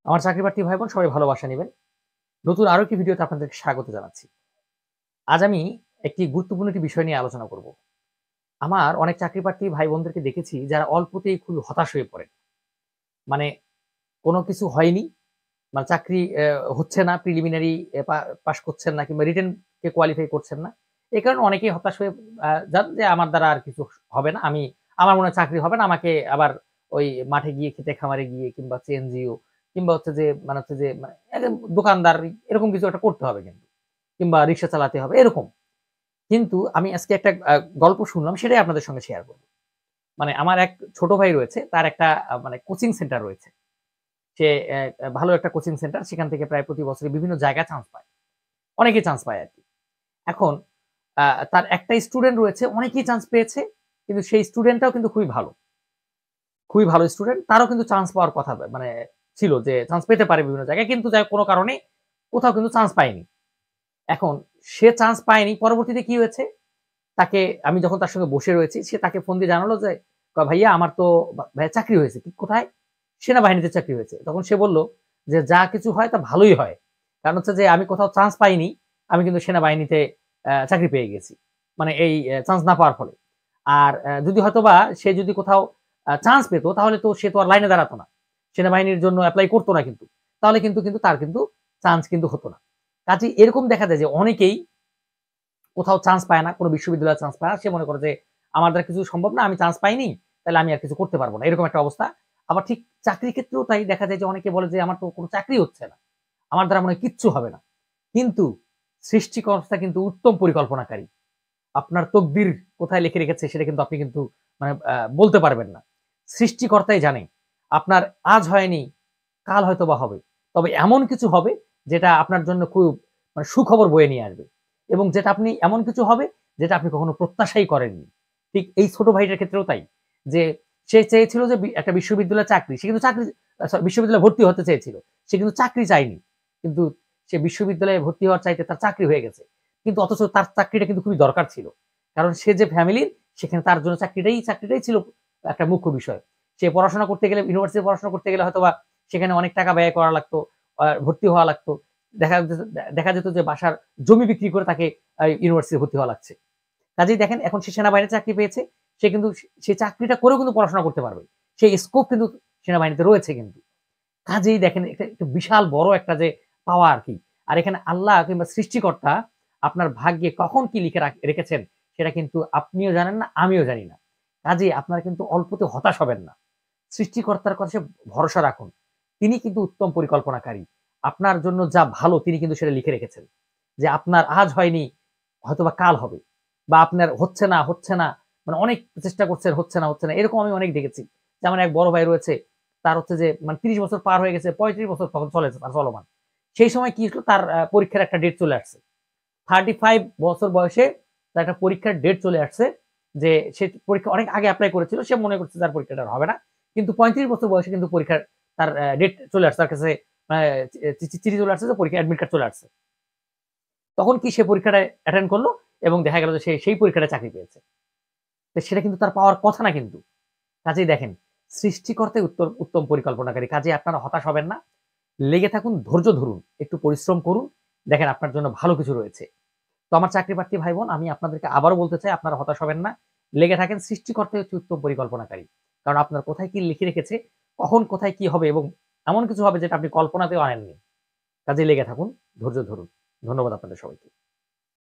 আমার চাকরি-প্রার্থী ভাই বোন সবাই ভালোবাসা নিবেন। নতুন আরো একটি ভিডিওতে আপনাদেরকে স্বাগত জানাচ্ছি। আজ আমি একটি গুরুত্বপূর্ণ একটি বিষয় নিয়ে আলোচনা করব। আমার অনেক চাকরি-প্রার্থী ভাই বোনদেরকে দেখেছি যারা অল্পতেই খুব হতাশ হয়ে পড়েন। মানে কোনো কিছু হয়নি, মানে চাকরি হচ্ছে না, প্রিলিমিনারি পাস করছেন না কিংবা রিটেন কে কোয়ালিফাই করছেন না। এ কারণে অনেকেই হতাশ হয়ে যান যে আমার দ্বারা আর কিছু হবে না। আমার মনে হয় চাকরি হবে না। আমাকে আবার ওই মাঠে গিয়ে খেতে খামারে গিয়ে কিংবা সিএনজিও কিংবা হচ্ছে যে মানে হচ্ছে যে মানে একদম দোকানদার এরকম কিছু একটা করতে হবে কিন্তু। কিংবা রিক্সা চালাতে হবে এরকম। কিন্তু আমি আজকে একটা গল্প শুনলাম সেটাই আপনাদের সঙ্গে শেয়ার করব। মানে আমার এক ছোট ভাই রয়েছে, তার একটা মানে কোচিং সেন্টার রয়েছে। সে ভালো একটা কোচিং সেন্টার, সেখান থেকে প্রায় প্রতি বছরে বিভিন্ন জায়গায় চান্স পায়। অনেকেই চান্স পায় আরকি। এখন আ তার একটা স্টুডেন্ট রয়েছে, অনেকেই চান্স পেয়েছে। কিন্তু সেই স্টুডেন্টটাও কিন্তু খুবই ভালো। খুবই ভালো স্টুডেন্ট। তারও কিন্তু চান্স পাওয়ার কথা মানে ছিল যে চান্স পেতে পারে বিভিন্ন জায়গায়। কিন্তু যাই হোক কোন কারণে কোথাও কিন্তু চান্স পায়নি। এখন সে চান্স পায়নি। পরবর্তীতে কি হয়েছে? তাকে আমি যখন তার সঙ্গে বসে রয়েছি, সে তাকে ফোন দিয়ে জানালো যে, "ভাইয়া আমার তো ভাইয়া চাকরি হয়েছে।" "কোথায়?" "সেনাবাহিনীতে চাকরি হয়েছে।" তখন সে বলল যে, "যা কিছু হয় তা ভালোই হয়। কারণ হচ্ছে যে আমি কোথাও চান্স পাইনি। আমি কিন্তু সেনাবাহিনীতে চাকরি পেয়ে গেছি। মানে এই চান্স না পাওয়ার ফলে। আর যদি হয়তোবা সে যদি কোথাও চান্স পেত তাহলে তো সে তো আর লাইনে দাঁড়াতো না। সেনাবাহিনীর জন্য এপ্লাই করত না কিন্তু। তাহলে কিন্তু তার কিন্তু চান্স কিন্তু হতো না।" কাজেই এরকম দেখা যায় যে অনেকেই কোথাও চান্স পায় না, কোন বিশ্ববিদ্যালয়ে চান্স পায় না। সে মনে করে যে, আমার দ্বারা কিছু সম্ভব না, আমি চান্স পাইনি, তাইলে আমি আর কিছু করতে পারব না। এরকম একটা অবস্থা। আবার ঠিক চাকরির ক্ষেত্রেও তাই দেখা যায় যে অনেকে বলে যে, আমার তো কোন চাকরি হচ্ছে না। আমার দ্বারা মনে হয় কিচ্ছু হবে না। কিন্তু সৃষ্টিকর্তা কিন্তু উত্তম পরিকল্পনাকারী। আপনার তকদির কোথায় লিখে রেখেছে সেটা কিন্তু আপনি কিন্তু মানে বলতে পারবেন না। সৃষ্টিকর্তাই জানে। আপনার আজ হয়নি, কাল হয়তোবা হবে। তবে এমন কিছু হবে যেটা আপনার জন্য খুব মানে সুখবর বয়ে নিয়ে আসবে। এবং যেটা আপনি এমন কিছু হবে যেটা আপনি কখনো প্রত্যাশাই করেননি। ঠিক এই ছোট ভাইটার ক্ষেত্রেও তাই। যে সে চেয়েছিল যে একটা বিশ্ববিদ্যালয়ে চাকরি। সে কিন্তু চাকরি বিশ্ববিদ্যালয়ে ভর্তি হতে চেয়েছিল। সে কিন্তু চাকরি চায়নি। কিন্তু সে বিশ্ববিদ্যালয়ে ভর্তি হওয়ার চাইতে তার চাকরি হয়ে গেছে। কিন্তু অথচ তার চাকরিটা কিন্তু খুবই দরকার ছিল। কারণ সে যে ফ্যামিলির সেখানে তার জন্য চাকরিটাই ছিল একটা মুখ্য বিষয়। সে পড়াশোনা করতে গেলে ইউনিভার্সিটি পড়াশোনা করতে গেলে হয়তোবা সেখানে অনেক টাকা ব্যয় করা লাগতো, ভর্তি হওয়া লাগতো। দেখা যেত যে বাসার জমি বিক্রি করে তাকে ইউনিভার্সিটি ভর্তি হওয়া লাগছে। কাজেই দেখেন এখন সে সেনাবাহিনীতে চাকরি পেয়েছে। সে কিন্তু সে চাকরিটা করেও কিন্তু পড়াশোনা করতে পারবে। সেই স্কোপ কিন্তু সেনাবাহিনীতে রয়েছে কিন্তু। কাজেই দেখেন এটা একটা বিশাল বড় একটা যে পাওয়া আরকি। আর এখানে আল্লাহ কিংবা সৃষ্টিকর্তা আপনার ভাগ্যে কখন কি লিখে রেখেছেন সেটা কিন্তু আপনিও জানেন না, আমিও জানি না। কাজেই আপনারা কিন্তু অল্পতে হতাশ হবেন না। সৃষ্টিকর্তার কাছে ভরসা রাখুন। তিনি কিন্তু উত্তম পরিকল্পনাকারী। আপনার জন্য যা ভালো তিনি কিন্তু সেটা লিখে রেখেছেন। যে আপনার আজ হয়নি, হয়তোবা কাল হবে। বা আপনার হচ্ছে না, মানে অনেক চেষ্টা করছেন, হচ্ছে না। এরকম আমি অনেক দেখেছি। যে আমার এক বড় ভাই রয়েছে, তার হচ্ছে যে মানে ৩০ বছর পার হয়ে গেছে, ৩৫ বছর তখন চলেছে তার চলমান। সেই সময় কি হলো তার পরীক্ষার একটা ডেট চলে আসছে। 35 বছর বয়সে তার একটা পরীক্ষার ডেট চলে আসছে যে সে পরীক্ষা অনেক আগে এপ্লাই করেছিল। সে মনে করছে তার পরীক্ষাটা আর হবে না। কিন্তু ৩৫ বছর বয়সে কিন্তু পরীক্ষার তার ডেট চলে আসছে। তার কাছে আ চিঠি চলে আসছে যে পরীক্ষার অ্যাডমিট কার্ড চলে আসছে। তখন কি সে পরীক্ষাটা অ্যাটেন্ড করল এবং দেখা গেল যে সে সেই পরীক্ষাটায় চাকরি পেয়েছে। তো সেটা কিন্তু তার পাওয়ার কথা না কিন্তু। কাজেই দেখেন সৃষ্টিকর্তাই উত্তম পরিকল্পনাকারী। কাজেই আপনারা হতাশ হবেন না। লেগে থাকুন, ধৈর্য ধরুন, একটু পরিশ্রম করুন। দেখেন আপনার জন্য ভালো কিছু রয়েছে। তো আমার চাকরি-প্রার্থী ভাই-বোন আমি আপনাদেরকে আবারও বলতে চাই আপনারা হতাশ হবেন না। লেগে থাকেন, সৃষ্টিকর্তাই হচ্ছে উত্তম পরিকল্পনাকারী। কারণ আপনার কোথায় কি লিখে রেখেছে, কখন কোথায় কি হবে এবং এমন কিছু হবে যেটা আপনি কল্পনাতেও আনেননি। কাজেই লেগে থাকুন, ধৈর্য ধরুন। ধন্যবাদ আপনাদের সবাইকে।